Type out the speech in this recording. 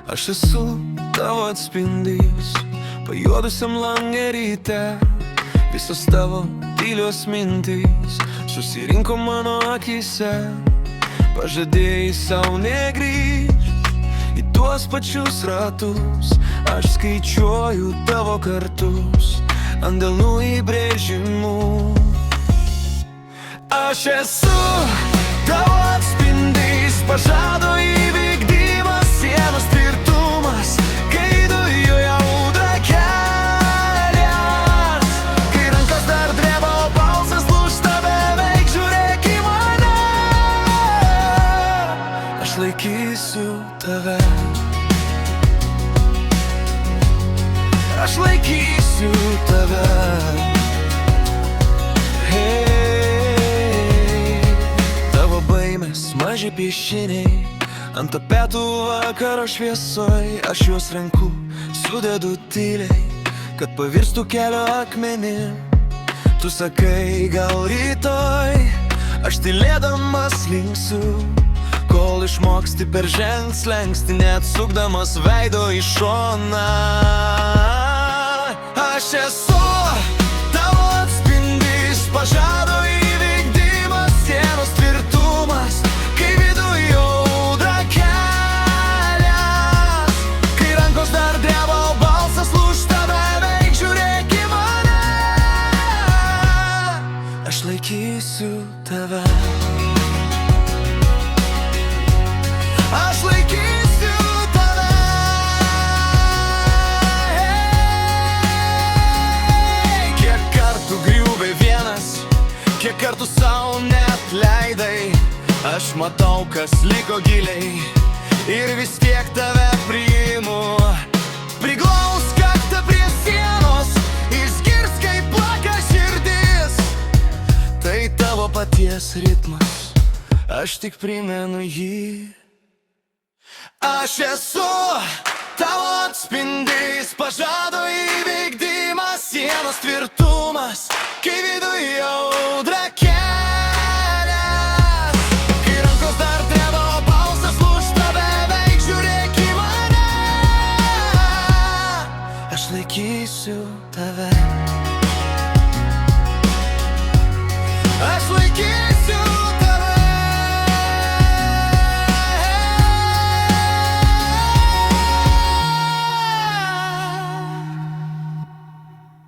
Aš esu tavo atspindys, pajuodusiam langė ryte. Visos tavo tylios mintys susirinko mano akyse. Pažadėjai savo negrįžt į tuos pačius ratus. Aš skaičiuoju tavo kartus ant delnų įbrėžimų. Aš esu tavo atspindys, pažado įvykdymas, sienos tvirtumas, kai dujoje audra kelias, kai rankos dar dreba, o balsas lūžta beveik, žiūrėk į mane. Aš laikysiu tave, aš laikysiu tave. Maži piešiniai ant tapetų vakaro šviesoj. Aš juos renku, sudedu tyliai, kad pavirstų kelio akmenim. Tu sakai, gal rytoj, aš tylėdamas linksiu, kol išmoksti peržengt slenkstį, neatsukdamas veido į šoną. Aš esu tavo atspindys, pažado įvykdymas, sienos tvirtumas, kai viduje audra kelias, kai rankos dar dreba, o balsas lūžta beveik, žiūrėk į mane. Aš laikysiu tave, aš laikysiu tave. Kiek kartų griuvai vienas, kiek kartų savo neatleidai. Aš matau, kas liko giliai, ir vis tiek tave priimu. Priglaus kaktą prie sienos, išgirs, kaip plaka širdis. Tai tavo paties ritmas, aš tik primenu jį. Aš esu tavo atspindys, pažado įvykdymas, sienos tvirtumas, kai viduje audra kelias, kai rankos dar dreba, o balsas lūžta beveik, žiūrėk į mane. Aš laikysiu tave, aš laikysiu